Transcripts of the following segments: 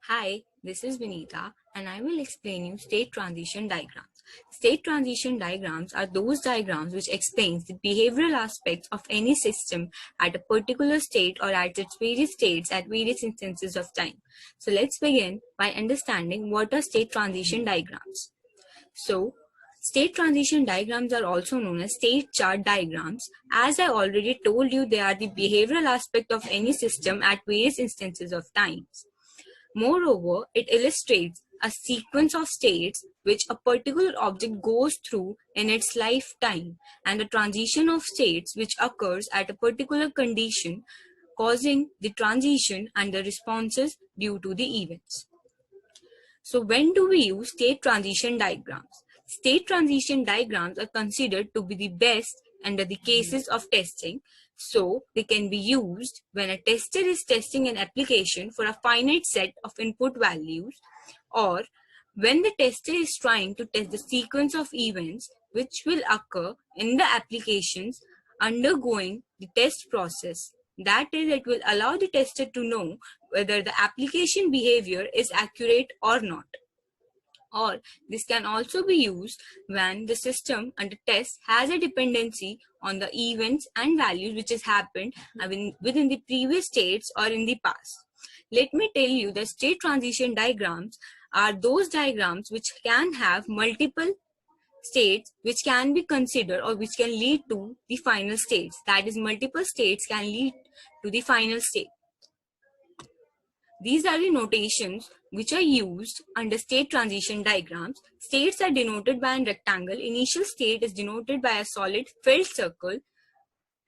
Hi, this is Vinita and I will explain you state transition diagrams. State transition diagrams are those diagrams which explains the behavioral aspects of any system at a particular state or at its various states at various instances of time. So let's begin by understanding what are state transition diagrams. So, state transition diagrams are also known as state chart diagrams. As I already told you, they are the behavioral aspect of any system at various instances of times. Moreover, it illustrates a sequence of states which a particular object goes through in its lifetime and the transition of states which occurs at a particular condition, causing the transition and the responses due to the events. So when do we use state transition diagrams? State transition diagrams are considered to be the best under the cases of testing. So they can be used when a tester is testing an application for a finite set of input values, or when the tester is trying to test the sequence of events which will occur in the applications undergoing the test process. That is, it will allow the tester to know whether the application behavior is accurate or not. Or this can also be used when the system under test has a dependency on the events and values which has happened within the previous states or in the past. Let me tell you that state transition diagrams are those diagrams which can have multiple states which can be considered or which can lead to the final states. That is, multiple states can lead to the final state. These are the notations which are used under state transition diagrams. States are denoted by a rectangle. Initial state is denoted by a solid filled circle.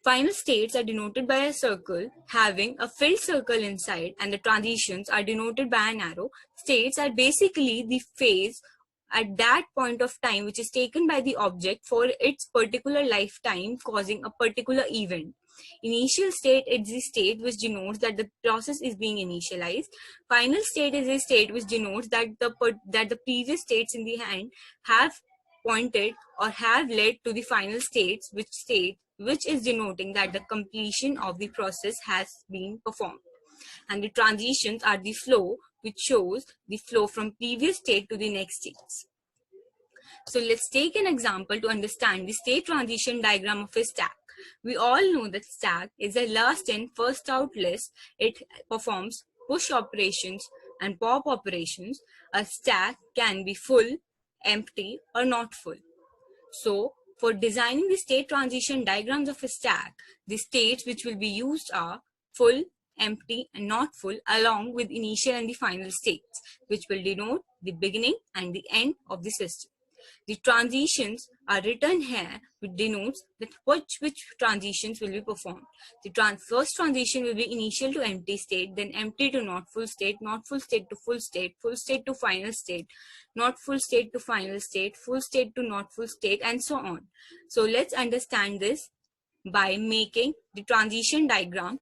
Final states are denoted by a circle having a filled circle inside, and the transitions are denoted by an arrow. States are basically the phase at that point of time which is taken by the object for its particular lifetime causing a particular event. Initial state is the state which denotes that the process is being initialized. Final state is a state which denotes that the previous states in the hand have pointed or have led to the final states, which is denoting that the completion of the process has been performed. And the transitions are the flow, which shows the flow from previous state to the next states. So let's take an example to understand the state transition diagram of a stack. We all know that stack is a last in, first out list. It performs push operations and pop operations. A stack can be full, empty, or not full. So for designing the state transition diagrams of a stack, the states which will be used are full, empty, and not full, along with initial and the final states, which will denote the beginning and the end of the system. The transitions are written here, which denotes that which transitions will be performed. The first transition will be initial to empty state, then empty to not full state to full state to final state, not full state to final state, full state to not full state, and so on. So let's understand this by making the transition diagram.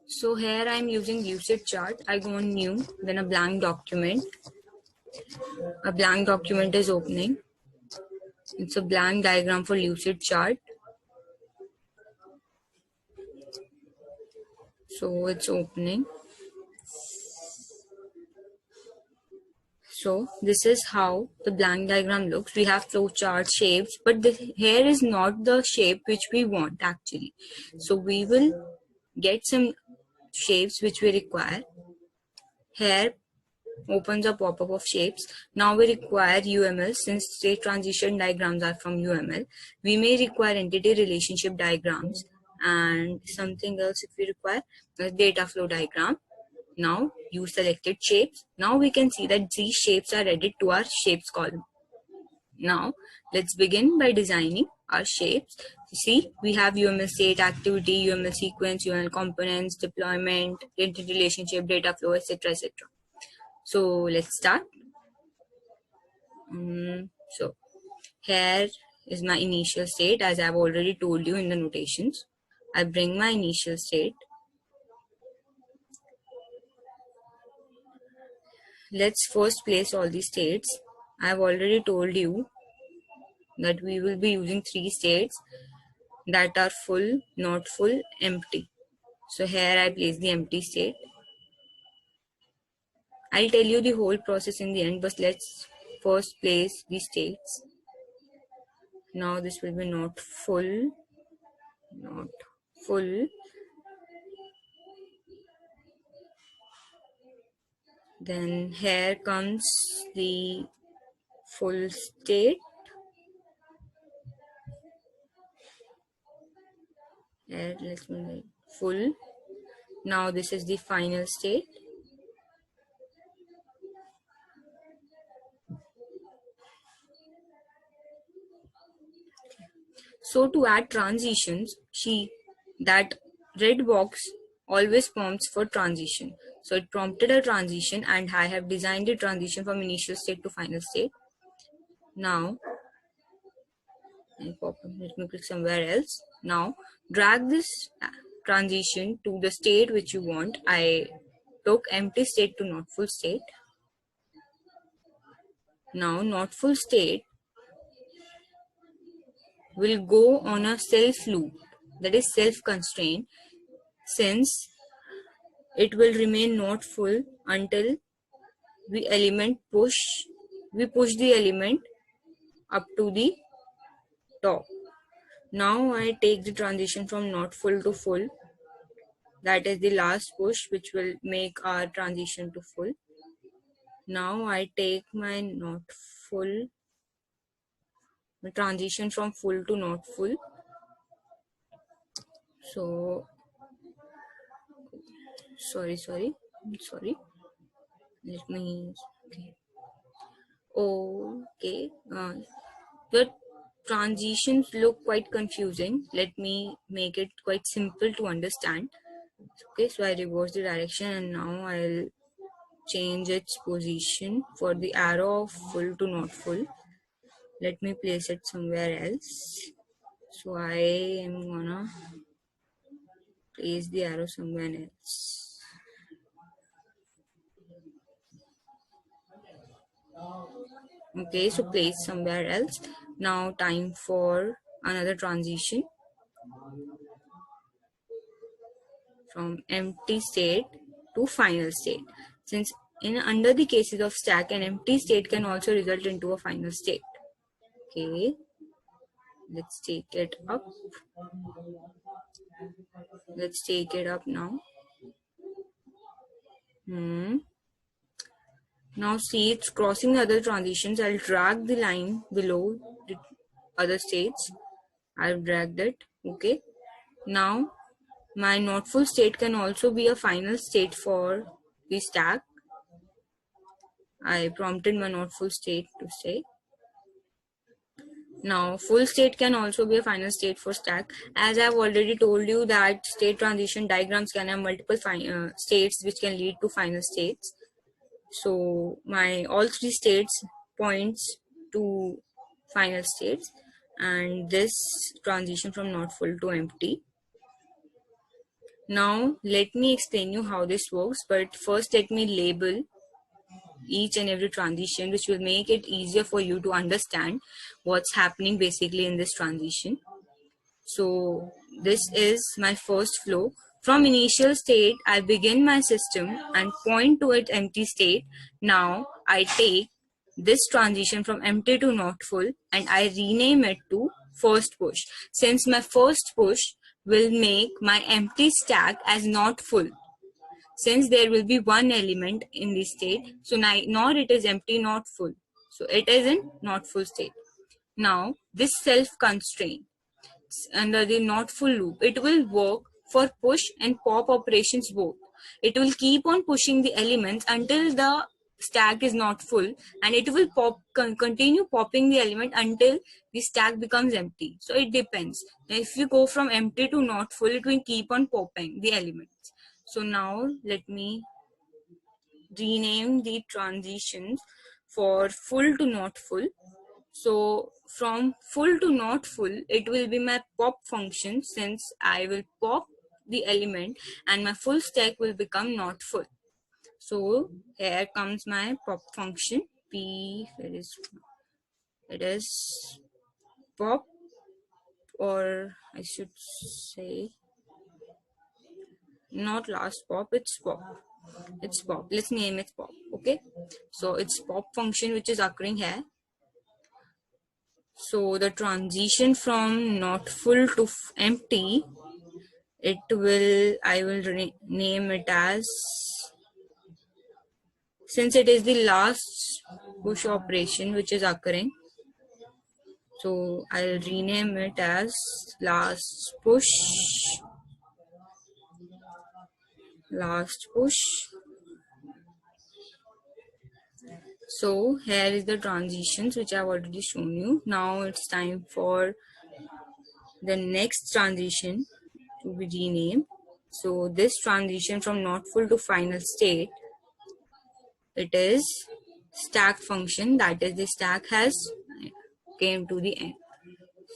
So here I am using Lucidchart. I go on new, then a blank document. A blank document is opening. It's a blank diagram for Lucidchart. So it's opening. So this is how the blank diagram looks. We have flowchart shapes, but here is not the shape which we want actually. So we will get some shapes which we require. Here opens a pop-up of shapes. Now we require UML. Since state transition diagrams are from UML, we may require entity relationship diagrams and something else if we require a data flow diagram. Now use selected shapes. Now we can see that these shapes are added to our shapes column. Now let's begin by designing our shapes. See, we have UML state, activity, UML sequence, UML components, deployment, entity relationship, data flow, etc. etc. So let's start. So here is my initial state, as I've already told you in the notations. I bring my initial state. Let's first place all the states. I've already told you that we will be using 3 states that are full, not full, empty. So here I place the empty state. I'll tell you the whole process in the end, but let's first place the states. Now this will be not full, not full. Then here comes the full state. Here, let's make full. Now this is the final state. So to add transitions, see that red box always prompts for transition. So it prompted a transition and I have designed a transition from initial state to final state. Now, let me click somewhere else. Now drag this transition to the state which you want. I took empty state to not full state. Now not full state will go on a self loop, that is self constrained, since it will remain not full until we push the element up to the top. Now I take the transition from not full to full. That is the last push which will make our transition to full. Now I take my not full, transition from full to not full. So sorry. Let me, okay. The transitions look quite confusing. Let me make it quite simple to understand. Okay, so I reverse the direction and now I'll change its position for the arrow of full to not full. Let me place it somewhere else. So I am gonna place the arrow somewhere else. Okay, so place somewhere else. Now time for another transition from empty state to final state. Since under the cases of stack, an empty state can also result into a final state. Okay, let's take it up. Let's take it up now. Now see, it's crossing the other transitions. I'll drag the line below the other states. I've dragged it. Okay. Now my not full state can also be a final state for the stack. I prompted my not full state to say. Now full state can also be a final state for stack. As I've already told you that state transition diagrams can have multiple states which can lead to final states. So my all three states points to final states, and this transition from not full to empty. Now let me explain you how this works, but first let me label each and every transition, which will make it easier for you to understand what's happening basically in this transition. So this is my first flow. From initial state, I begin my system and point to its empty state. Now I take this transition from empty to not full and I rename it to first push, since my first push will make my empty stack as not full, since there will be one element in the state. So now not it is empty, not full. So it is in not full state. Now this self constraint under the not full loop, it will work for push and pop operations both. It will keep on pushing the elements until the stack is not full, and it will continue popping the element until the stack becomes empty. So it depends. If you go from empty to not full, it will keep on popping the elements. So now let me rename the transitions for full to not full. So from full to not full, it will be my pop function, since I will pop the element and my full stack will become not full. So here comes my pop function. It is pop, or I should say not last pop, it's pop. It's pop. Let's name it pop. Okay, so it's pop function which is occurring here. So the transition from not full to empty, I will name it as, since it is the last push operation which is occurring, so I'll rename it as last push. So here is the transitions which I've already shown you. Now it's time for the next transition to be renamed. So this transition from not full to final state, it is stack function, that is the stack has came to the end.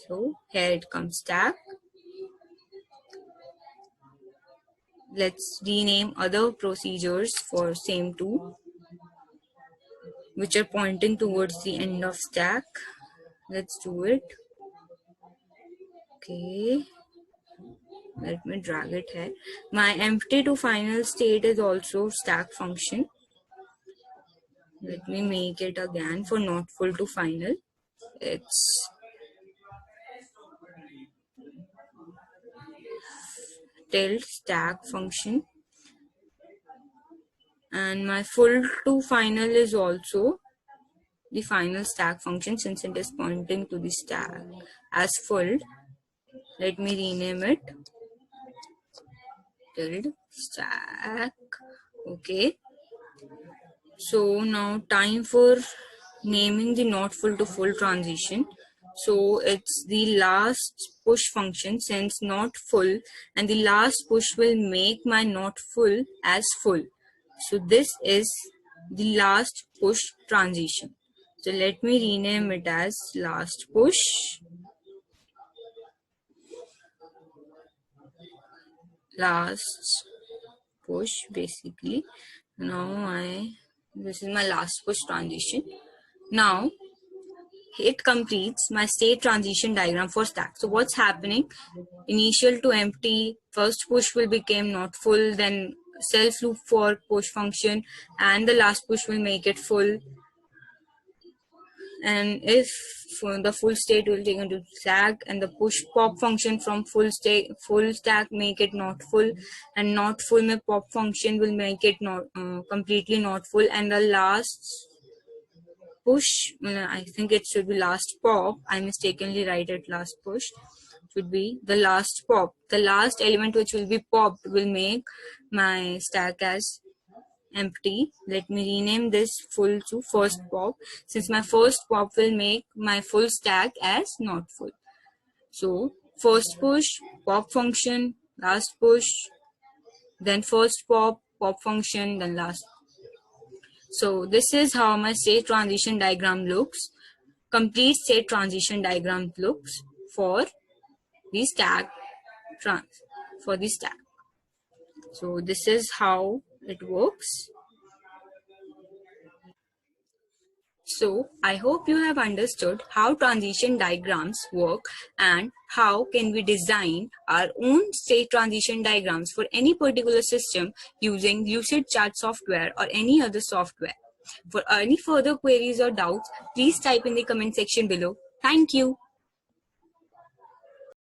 So here it comes stack. Let's rename other procedures for same two, which are pointing towards the end of stack. Let's do it. Okay, let me drag it here. My empty to final state is also stack function. Let me make it again for not full to final. It's tilde stack function. And my full to final is also the final stack function, since it is pointing to the stack as full. Let me rename it tilde stack. Okay, so now time for naming the not full to full transition. So it's the last push function, since not full, and the last push will make my not full as full. So this is the last push transition. So let me rename it as last push. Last push basically. Now this is my last push transition. Now it completes my state transition diagram for stack. So what's happening? Initial to empty, first push will become not full, then self loop for push function, and the last push will make it full. And if the full state will take into stack, and the push pop function from full stack make it not full, and not full mein pop function will make it not completely not full, and the last push, I think it should be last pop, I mistakenly write it last push, should be the last pop. The last element which will be popped will make my stack as empty. Let me rename this full to first pop, since my first pop will make my full stack as not full. So first push, pop function, last push, then first pop, pop function, then last. So this is how my state transition diagram looks. Complete state transition diagram looks for the stack So this is how it works. So I hope you have understood how transition diagrams work and how can we design our own state transition diagrams for any particular system using Lucidchart software or any other software. For any further queries or doubts, please type in the comment section below. Thank you.